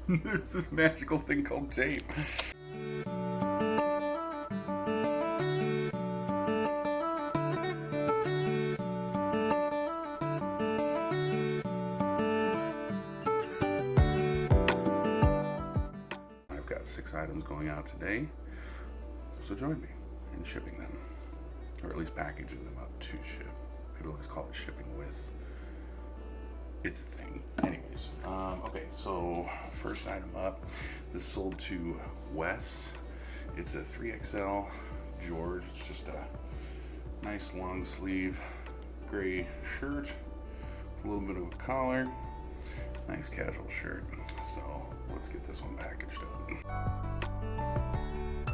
There's this magical thing called tape. I've got 6 items going out today, so join me in shipping them, or at least packaging them up to ship. People always call it shipping with. It's a thing. Anyways, okay, so first item up, this sold to Wes. It's a 3XL George. It's just a nice long sleeve gray shirt, a little bit of a collar, nice casual shirt. So let's get this one packaged up.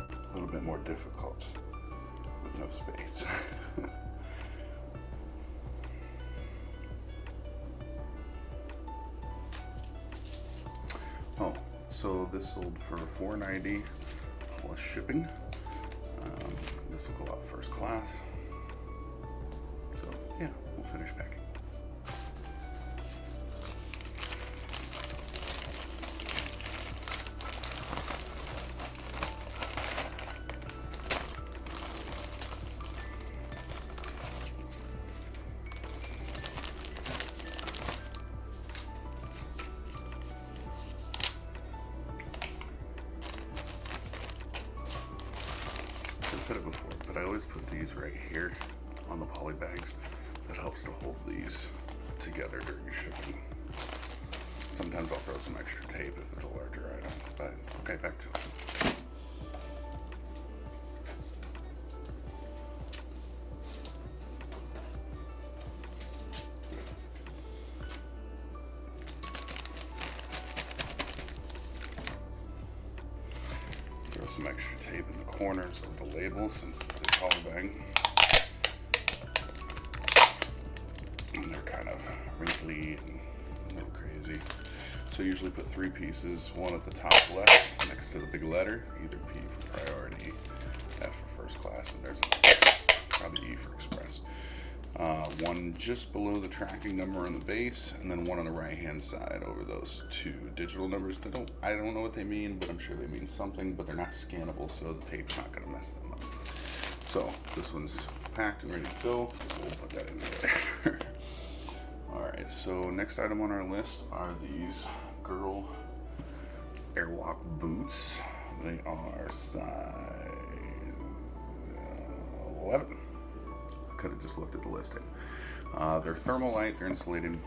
A little bit more difficult with no space. Oh, so this sold for $4.90 plus shipping. This will go out first class. So yeah, we'll finish packing. I've said it before, but I always put these right here on the poly bags. That helps to hold these together during shipping. Sometimes I'll throw some extra tape if it's a larger item, but okay, back to it. Throw some extra tape in the corners of the label since it's a poly bag. And they're kind of wrinkly and a little crazy. So I usually put 3 pieces, one at the top left next to the big letter, either P for priority, F for first class, and there's probably E for express. One just below the tracking number on the base, and then one on the right hand side over those 2 digital numbers that I don't know what they mean, but I'm sure they mean something, but they're not scannable, so the tape's not going to mess them up. So this one's packed and ready to go. We'll put that in there. Alright, so next item on our list are these girl Airwalk boots. They are size 11. Could have just looked at the listing. They're Thermalite, they're insulated.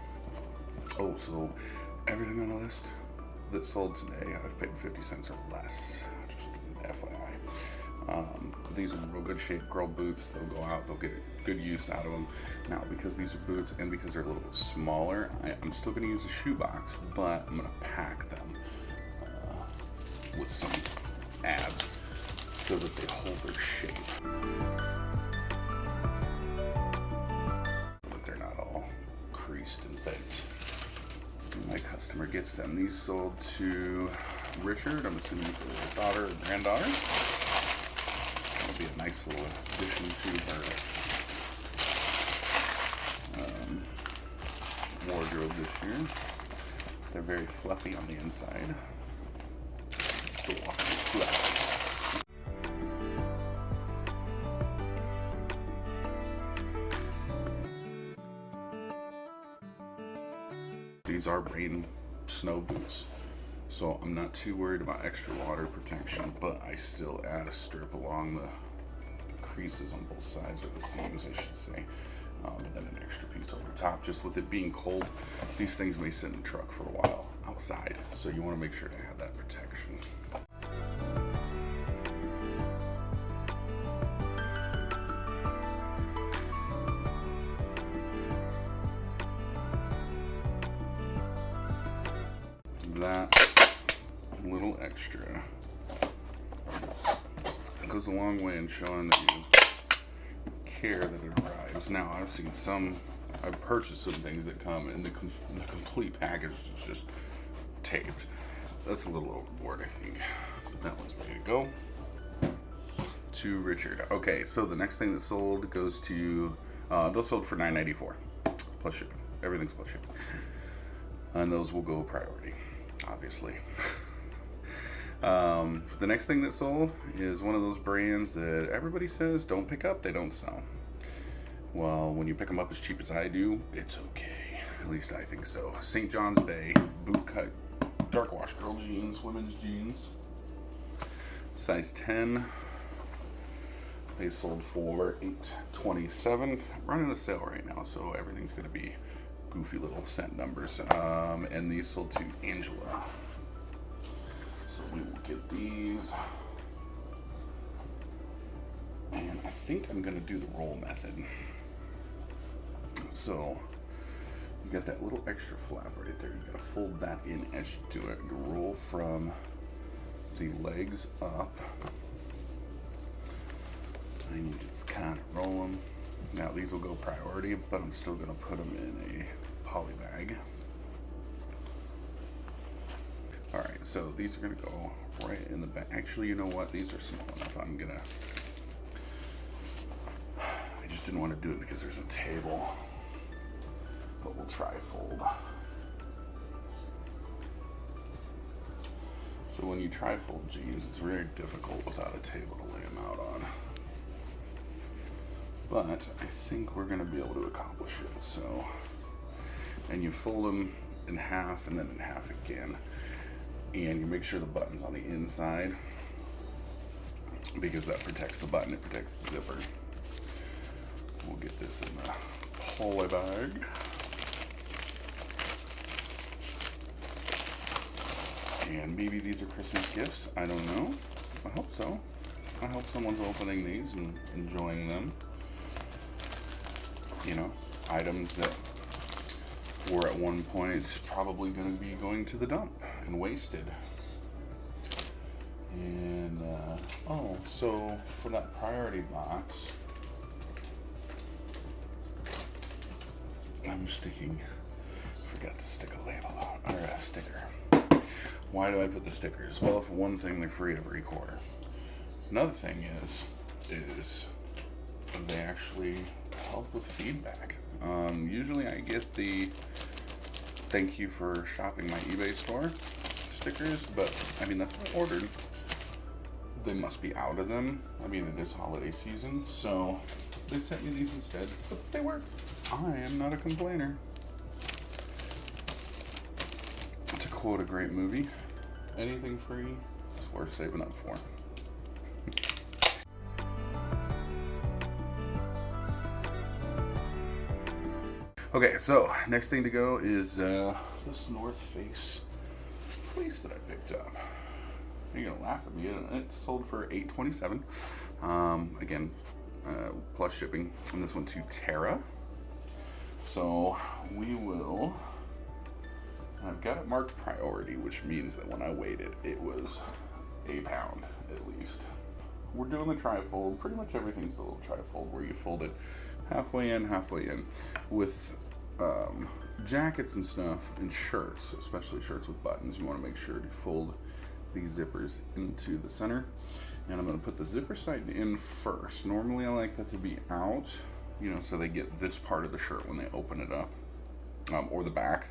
Oh, so everything on the list that sold today, I've paid 50 cents or less. Just an FYI. These are in real good shape girl boots. They'll go out, they'll get good use out of them. Now, because these are boots and because they're a little bit smaller, I'm still going to use a shoebox, but I'm going to pack them with some abs so that they hold their shape. But they're not all creased and bent. My customer gets them. These sold to Richard, I'm assuming for their daughter or granddaughter. That'll be a nice little addition to her wardrobe this year. They're very fluffy on the inside. So walk flat. These are rain snow boots, so I'm not too worried about extra water protection, but I still add a strip along the creases on both sides of the seams, I should say, and then an extra piece over top. Just with it being cold, these things may sit in the truck for a while outside, so you want to make sure to have that protection. That little extra goes a long way in showing that you care that it arrives. Now, I've purchased some things that come in the complete package is just taped. That's a little overboard, I think. But that one's ready to go. To Richard. Okay, so the next thing that sold goes to, those sold for $9.94 plus shipping. Everything's plus shipping. And those will go priority. obviously. The next thing that sold is one of those brands that everybody says don't pick up, they don't sell. Well, when you pick them up as cheap as I do, it's okay. At least I think so. St. John's Bay bootcut dark wash girl jeans, women's jeans, size 10. They sold for $8.27. Running a sale right now, so everything's going to be goofy little cent numbers. And these sold to Angela. So we will get these. And I think I'm going to do the roll method. So you got that little extra flap right there. You got to fold that in as you do it. You roll from the legs up. And you just kind of roll them. Now these will go priority, but I'm still going to put them in a poly bag. Alright, so these are going to go right in the back. Actually, you know what? These are small enough. I just didn't want to do it because there's a table. But we'll try fold. So when you try fold jeans, it's very difficult without a table to lay them out on. But I think we're going to be able to accomplish it. So, and you fold them in half and then in half again. And you make sure the button's on the inside because that protects the button, it protects the zipper. We'll get this in the poly bag. And maybe these are Christmas gifts, I don't know. I hope so. I hope someone's opening these and enjoying them. You know, items that were at one point probably going to be going to the dump and wasted. And oh, so for that priority box, forgot to stick a label on, or a sticker. Why do I put the stickers? Well, for one thing, they're free every quarter. Another thing is they actually help with feedback. Usually I get the thank you for shopping my eBay store stickers, but I mean, that's what I ordered. They must be out of them. I mean, it is holiday season, so they sent me these instead, but they work. I am not a complainer. To quote a great movie, anything free is worth saving up for. Okay, so next thing to go is this North Face fleece that I picked up. You're gonna laugh at me, and it sold for $8.27. Again, plus shipping, and this one to Tara. So we will. I've got it marked priority, which means that when I weighed it, it was a pound at least. We're doing the tri-fold. Pretty much everything's the little tri-fold where you fold it halfway in, halfway in. With jackets and stuff and shirts, especially shirts with buttons, you want to make sure to fold these zippers into the center. And I'm going to put the zipper side in first. Normally I like that to be out, you know, so they get this part of the shirt when they open it up, or the back.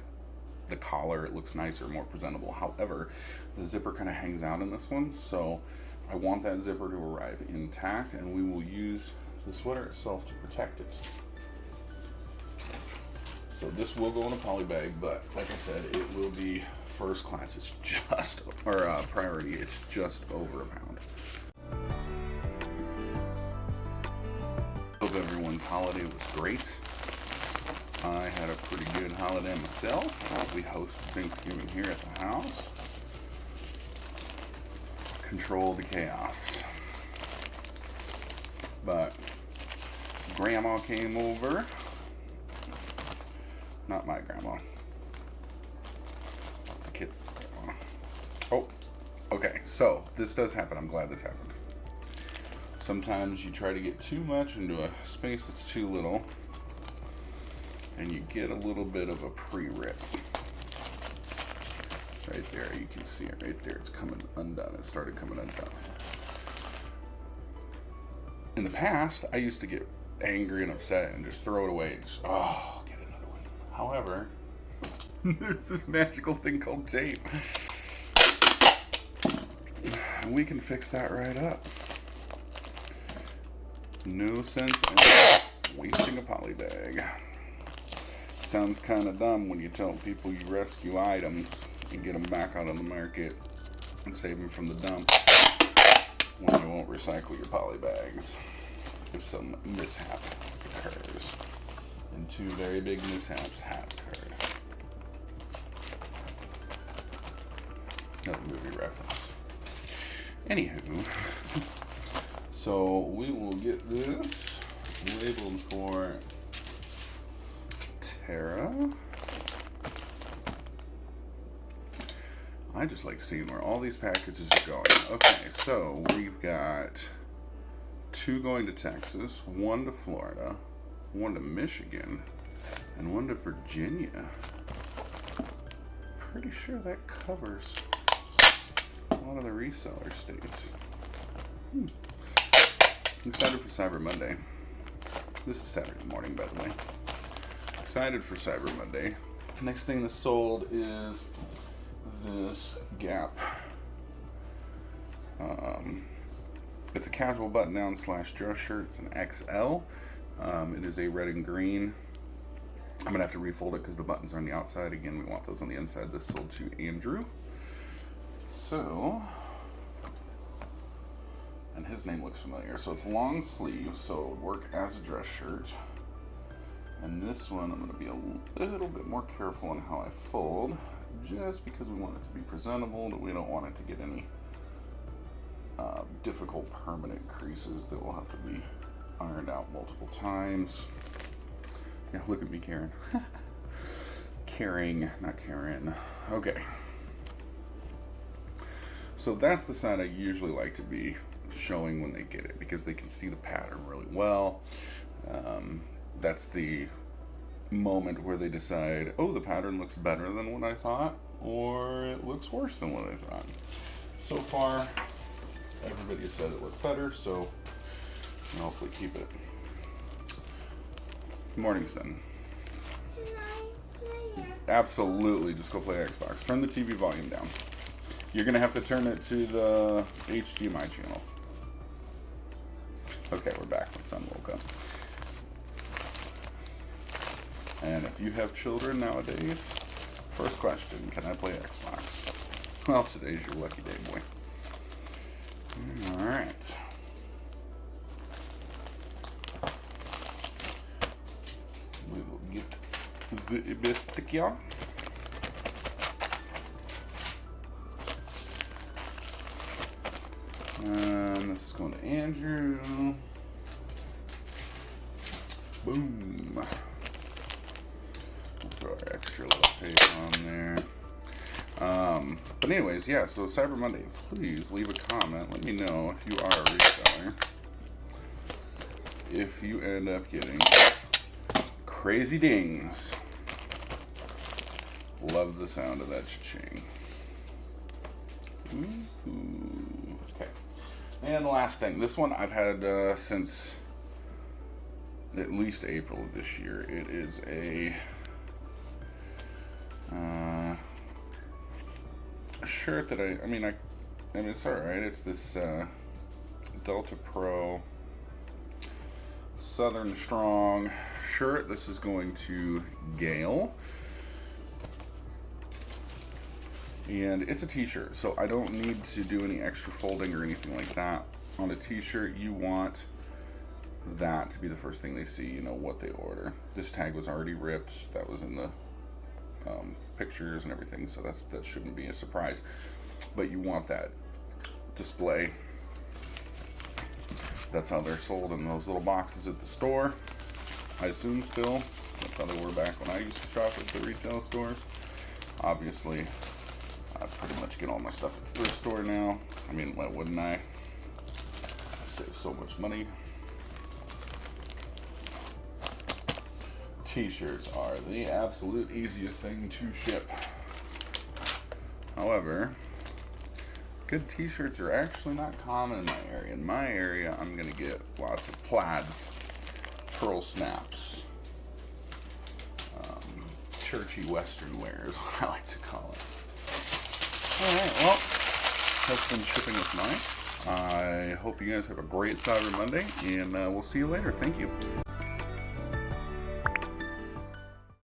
The collar, it looks nicer, more presentable. However, the zipper kind of hangs out in this one, so I want that zipper to arrive intact, and we will use the sweater itself to protect it. So this will go in a poly bag, but like I said, it will be first class. It's just, or priority, it's just over a pound. Hope everyone's holiday was great. I had a pretty good holiday myself. We hosted Thanksgiving here at the house. Control the chaos. But Grandma came over. Not my grandma. The kid's grandma. Oh, okay. So this does happen. I'm glad this happened. Sometimes you try to get too much into a space that's too little, and you get a little bit of a pre-rip. Right there, you can see it right there. It's coming undone. It started coming undone. In the past, I used to get angry and upset and just throw it away. Just, oh, get another one. However, There's this magical thing called tape. And we can fix that right up. No sense in wasting a poly bag. Sounds kind of dumb when you tell people you rescue items and get them back out on the market and save them from the dump when you won't recycle your poly bags if some mishap occurs. And two very big mishaps have occurred. Another movie reference. Anywho, so we will get this labeled for Tara. I just like seeing where all these packages are going. Okay, so we've got 2 going to Texas, 1 to Florida, 1 to Michigan, and 1 to Virginia. Pretty sure that covers a lot of the reseller states. I'm excited for Cyber Monday. This is Saturday morning, by the way. Excited for Cyber Monday. Next thing that's sold is this Gap. It's a casual button-down / dress shirt. It's an XL. It is a red and green. I'm gonna have to refold it because the buttons are on the outside. Again, we want those on the inside. This sold to Andrew. So, and his name looks familiar. So it's long sleeve, so it would work as a dress shirt. And this one, I'm going to be a little bit more careful on how I fold, just because we want it to be presentable, but we don't want it to get any difficult permanent creases that will have to be ironed out multiple times. Yeah, look at me, Karen. Caring, not Karen. Okay. So that's the side I usually like to be showing when they get it, because they can see the pattern really well. That's the moment where they decide, oh, the pattern looks better than what I thought, or it looks worse than what I thought. So far, everybody has said it looked better, so I'll hopefully keep it. Good morning, son. Can I play it? Absolutely, just go play Xbox. Turn the TV volume down. You're gonna have to turn it to the HDMI channel. Okay, we're back. My son woke up. And if you have children nowadays, first question, can I play Xbox? Well, today's your lucky day, boy. Alright. We will get the biscuit here. This is going to Andrew. Boom. We'll throw our extra little tape on there. But anyways, yeah, so Cyber Monday, please leave a comment. Let me know if you are a reseller. If you end up getting crazy dings. Love the sound of that cha-ching. Ooh. Okay. And the last thing, this one I've had since at least April of this year. It is a shirt that I mean it's alright. It's this Delta Pro Southern Strong shirt. This is going to Gail. And it's a t-shirt, so I don't need to do any extra folding or anything like that. On a t-shirt, you want that to be the first thing they see, you know, what they order. This tag was already ripped. That was in the pictures and everything, so that shouldn't be a surprise. But you want that display. That's how they're sold in those little boxes at the store. I assume still. That's how they were back when I used to shop at the retail stores. Obviously, I pretty much get all my stuff at the thrift store now. I mean, why wouldn't I? Save so much money. T-shirts are the absolute easiest thing to ship. However, good t-shirts are actually not common in my area. In my area, I'm gonna get lots of plaids, pearl snaps, churchy Western wear is what I like to call it. Alright, well, that's been shipping with Mike. I hope you guys have a great Cyber Monday, and we'll see you later. Thank you.